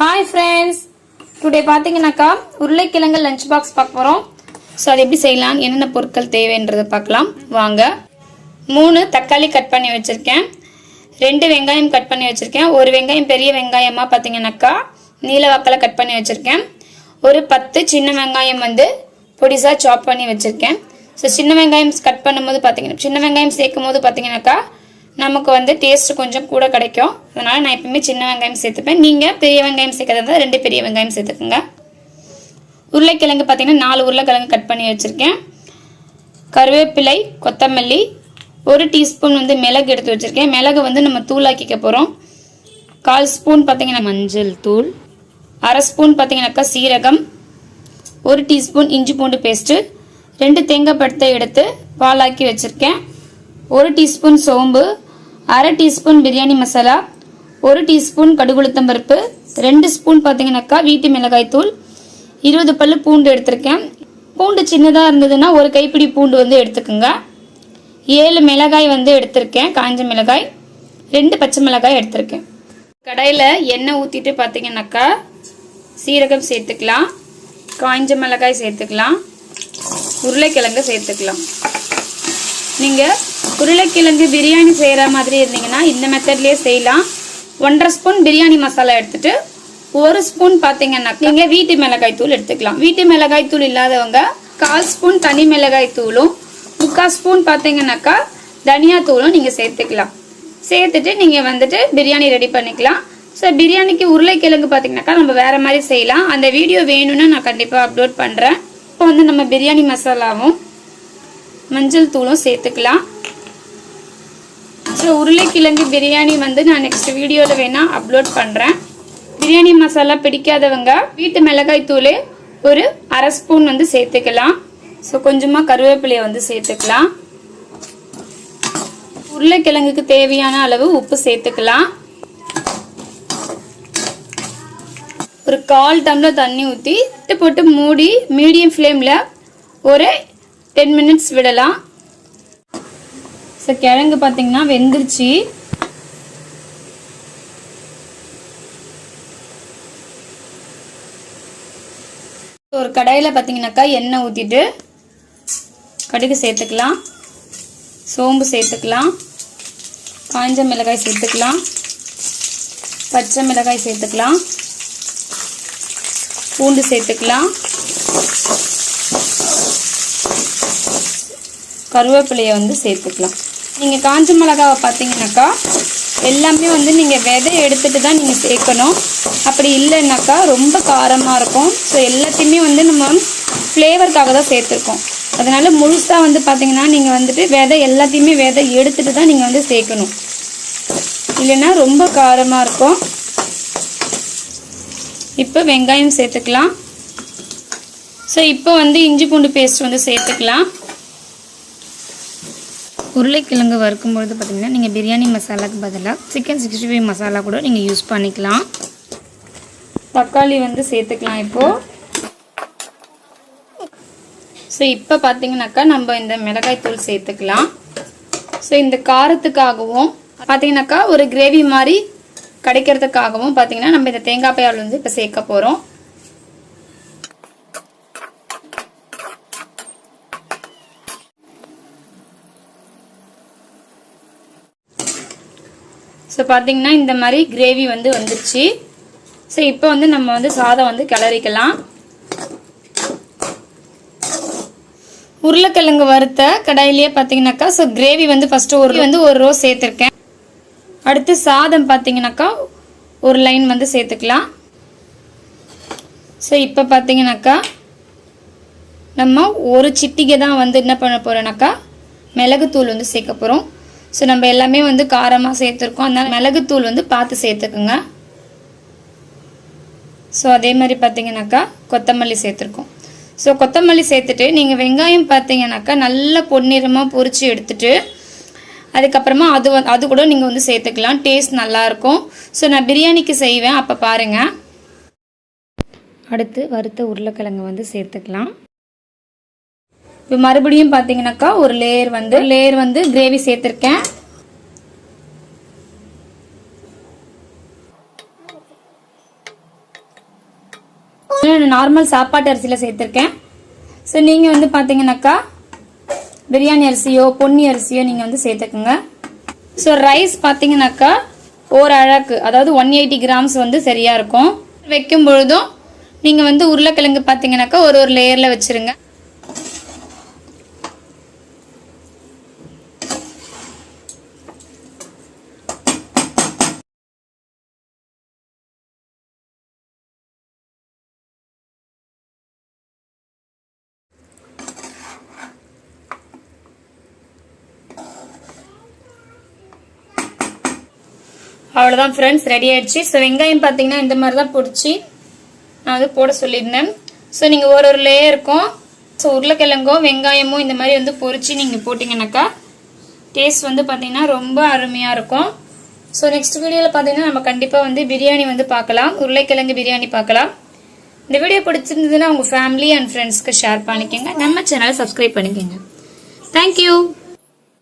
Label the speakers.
Speaker 1: Hi friends, today பாத்தீங்கன்னாக்கா உருளைக்கிழங்கு lunch box பார்க்க போறோம். சோ அது எப்படி செய்யலாம், என்னென்ன பொருட்கள் தேவைன்றதை பார்க்கலாம் வாங்க. 3 தக்காளி கட் பண்ணி வச்சிருக்கேன். 2 வெங்காயம் கட் பண்ணி வச்சிருக்கேன். ஒரு வெங்காயம் பெரிய வெங்காயமா பாத்தீங்கன்னாக்கா நீல வாக்குல கட் பண்ணி வச்சிருக்கேன். ஒரு 10 சின்ன வெங்காயம் வந்து பொடிசா சாப் பண்ணி வச்சிருக்கேன். சோ சின்ன வெங்காயம் கட் பண்ணும்போது பாத்தீங்கன்னா சின்ன வெங்காயம் சேர்க்கும்போது பாத்தீங்கன்னாக்கா நமக்கு வந்து டேஸ்ட் கொஞ்சம் கூட கிடைக்கும். அதனால நான் எப்பவுமே சின்ன வெங்காயம் சேர்த்துப்பேன். நீங்க பெரிய வெங்காயம் சேர்க்கறதா 2 பெரிய வெங்காயம் சேர்த்துக்கங்க. உருளைக்கிழங்கு பாத்தீங்கன்னா 4 உருளைக்கிழங்கு கட் பண்ணி வச்சிருக்கேன். கருவேப்பிலை, கொத்தமல்லி, 1 டீஸ்பூன் வந்து மிளகு எடுத்து வச்சிருக்கேன். மிளகு வந்து நம்ம தூளாக்கிக்க போறோம். 1/4 ஸ்பூன் பாத்தீங்கன்னா மஞ்சள் தூள், 1/2 ஸ்பூன் பாத்தீங்கன்னாக்கா சீரகம், 1 டீஸ்பூன் இஞ்சி பூண்டு பேஸ்ட், 2 தேங்காய் பழத்தை எடுத்து பாலாக்கி வச்சிருக்கேன். 1 டீஸ்பூன் சோம்பு, 1/2 டீஸ்பூன் பிரியாணி மசாலா, 1 டீஸ்பூன் கடுகுளுத்தம் பருப்பு, 2 ஸ்பூன் பாத்தீங்கன்னாக்கா வீட்டு மிளகாய் தூள், 20 பல்லு பூண்டு எடுத்திருக்கேன். பூண்டு சின்னதா இருந்ததுன்னா ஒரு கைப்பிடி பூண்டு வந்து எடுத்துக்கோங்க. 7 மிளகாய் வந்து எடுத்திருக்கேன், காஞ்ச மிளகாய், 2 பச்சை மிளகாய் எடுத்திருக்கேன். கடாயில எண்ணெய் ஊத்திட்டு பாத்தீங்கன்னாக்கா சீரகம் சேர்த்துக்கலாம், காஞ்ச மிளகாய் சேர்த்துக்கலாம், உருளைக்கிழங்கு சேர்த்துக்கலாம். நீங்க உருளைக்கிழங்கு பிரியாணி செய்யற மாதிரி இருந்தீங்கன்னா இந்த மெத்தட்லயே செய்யலாம். 1/2 ஸ்பூன் பிரியாணி மசாலா எடுத்துட்டு 1 ஸ்பூன் பாத்தீங்கன்னா நீங்க வீட்டு மிளகாய் தூள் எடுத்துக்கலாம். வீட்டு மிளகாய் தூள் இல்லாதவங்க 1/4 ஸ்பூன் தனி மிளகாய் தூளும் 3/4 ஸ்பூன் பாத்தீங்கன்னாக்கா தனியா தூளும் நீங்க சேர்த்துக்கலாம். சேர்த்துட்டு நீங்க வந்துட்டு பிரியாணி ரெடி பண்ணிக்கலாம். ஸோ பிரியாணிக்கு உருளைக்கிழங்கு பாத்தீங்கன்னாக்கா நம்ம வேற மாதிரி செய்யலாம். அந்த வீடியோ வேணும்னா நான் கண்டிப்பா அப்லோட் பண்றேன். இப்போ வந்து நம்ம பிரியாணி மசாலாவும் மஞ்சள் தூளும் சேர்த்துக்கலாம். ஸோ உருளைக்கிழங்கு பிரியாணி வந்து நான் நெக்ஸ்ட் வீடியோவில் வேணா அப்லோட் பண்ணுறேன். பிரியாணி மசாலா பிடிக்காதவங்க வீட்டு மிளகாய் தூள் ஒரு 1/2 ஸ்பூன் வந்து சேர்த்துக்கலாம். ஸோ கொஞ்சமாக கருவேப்பிலையை வந்து சேர்த்துக்கலாம். உருளைக்கிழங்குக்கு தேவையான அளவு உப்பு சேர்த்துக்கலாம். ஒரு 1/4 டம்ளர் தண்ணி ஊற்றி போட்டு மூடி மீடியம் ஃப்ளேமில் ஒரு 10 மினிட்ஸ் விடலாம். ஸோ கிழங்கு பார்த்தீங்கன்னா வெந்துருச்சு. ஒரு கடாயில் பார்த்தீங்கன்னாக்கா எண்ணெய் ஊற்றிட்டு கடுகு சேர்த்துக்கலாம், சோம்பு சேர்த்துக்கலாம், காஞ்ச மிளகாய் சேர்த்துக்கலாம், பச்சை மிளகாய் சேர்த்துக்கலாம், பூண்டு சேர்த்துக்கலாம், கருவேப்பிலையை வந்து சேர்த்துக்கலாம். நீங்கள் காஞ்ச மிளகாவை பார்த்தீங்கன்னாக்கா எல்லாமே வந்து நீங்கள் விதை எடுத்துட்டு தான் நீங்கள் சேர்க்கணும். அப்படி இல்லைன்னாக்கா ரொம்ப காரமாக இருக்கும். ஸோ எல்லாத்தையுமே வந்து நம்ம ஃப்ளேவருக்காக தான் சேர்த்துருக்கோம். அதனால முழுசாக வந்து பார்த்தீங்கன்னா நீங்கள் வந்துட்டு எல்லாத்தையுமே விதை எடுத்துட்டு தான் நீங்கள் வந்து சேர்க்கணும். இல்லைன்னா ரொம்ப காரமாக இருக்கும். இப்போ வெங்காயம் சேர்த்துக்கலாம். ஸோ இப்போ வந்து இஞ்சி பூண்டு பேஸ்ட் வந்து சேர்த்துக்கலாம். உருளைக்கிழங்கு வறுக்கும்பொழுது பார்த்தீங்கன்னா நீங்கள் பிரியாணி மசாலாவுக்கு பதிலாக சிக்கன் 65 மசாலா கூட நீங்கள் யூஸ் பண்ணிக்கலாம். தக்காளி வந்து சேர்த்துக்கலாம் இப்போது. ஸோ இப்போ பார்த்தீங்கன்னாக்கா நம்ம இந்த மிளகாய் தூள் சேர்த்துக்கலாம். ஸோ இந்த காரத்துக்காகவும் பார்த்தீங்கன்னாக்கா ஒரு கிரேவி மாதிரி கிடைக்கிறதுக்காகவும் பார்த்தீங்கன்னா நம்ம இந்த தேங்காய் பால் வந்து இப்போ சேர்க்க போகிறோம். ஸோ பார்த்தீங்கன்னா இந்த மாதிரி கிரேவி வந்து வந்துருச்சு. ஸோ இப்போ வந்து நம்ம வந்து சாதம் வந்து கிளறிக்கலாம். உருளைக்கிழங்கு வறுத்த கடாயிலேயே பார்த்தீங்கன்னாக்கா ஸோ கிரேவி வந்து ஃபஸ்ட்டு ஒரு ரோ சேர்த்துருக்கேன். அடுத்து சாதம் பார்த்தீங்கன்னாக்கா ஒரு லைன் வந்து சேர்த்துக்கலாம். ஸோ இப்போ பார்த்தீங்கன்னாக்கா நம்ம ஒரு சிட்டிகை தான் வந்து என்ன பண்ண போகிறோம்னாக்கா மிளகுத்தூள் வந்து சேர்க்க போகிறோம். ஸோ நம்ம எல்லாமே வந்து காரமாக சேர்த்துருக்கோம். அதனால் மிளகுத்தூள் வந்து பார்த்து சேர்த்துக்குங்க. ஸோ அதே மாதிரி பார்த்தீங்கன்னாக்கா கொத்தமல்லி சேர்த்துருக்கோம். ஸோ கொத்தமல்லி சேர்த்துட்டு நீங்கள் வெங்காயம் பார்த்தீங்கன்னாக்கா நல்லா பொன்னிறமாக பொரித்து எடுத்துட்டு அதுக்கப்புறமா அது கூட நீங்கள் வந்து சேர்த்துக்கலாம். டேஸ்ட் நல்லாயிருக்கும். ஸோ நான் பிரியாணிக்கு செய்வேன், அப்போ பாருங்கள். அடுத்து வறுத்த உருளைக்கிழங்கு வந்து சேர்த்துக்கலாம். இப்போ மறுபடியும் பார்த்தீங்கன்னாக்கா ஒரு லேயர் வந்து கிரேவி சேர்த்துருக்கேன். நான் நார்மல் சாப்பாட்டு அரிசியில் சேர்த்துருக்கேன். ஸோ நீங்கள் வந்து பார்த்தீங்கன்னாக்கா பிரியாணி அரிசியோ பொன்னி அரிசியோ நீங்கள் வந்து சேர்த்துக்குங்க. ஸோ ரைஸ் பார்த்தீங்கன்னாக்கா ஒரு அழகு, அதாவது 180 கிராம்ஸ் வந்து சரியாக இருக்கும். வைக்கும் பொழுதும் நீங்கள் வந்து உருளைக்கிழங்கு பார்த்தீங்கன்னாக்கா ஒரு லேயரில் வச்சுருங்க. அவ்வளோதான் ஃப்ரெண்ட்ஸ், ரெடி ஆயிடுச்சு. ஸோ வெங்காயம் பார்த்தீங்கன்னா இந்த மாதிரி தான் பொடிச்சு நான் வந்து போட சொல்லியிருந்தேன். ஸோ நீங்கள் ஒரு லேயருக்கும் ஸோ உருளைக்கிழங்கும் வெங்காயமும் இந்த மாதிரி வந்து பொரிச்சு நீங்கள் போட்டிங்கனாக்கா டேஸ்ட் வந்து பார்த்தீங்கன்னா ரொம்ப அருமையாக இருக்கும். ஸோ நெக்ஸ்ட் வீடியோவில் பார்த்தீங்கன்னா நம்ம கண்டிப்பாக வந்து பிரியாணி வந்து பார்க்கலாம், உருளைக்கிழங்கு பிரியாணி பார்க்கலாம். இந்த வீடியோ பிடிச்சிருந்ததுன்னா உங்கள் ஃபேமிலி அண்ட் ஃப்ரெண்ட்ஸ்க்கு ஷேர் பண்ணிக்கோங்க. நம்ம சேனலை சப்ஸ்கிரைப் பண்ணிக்கோங்க. தேங்க்யூ.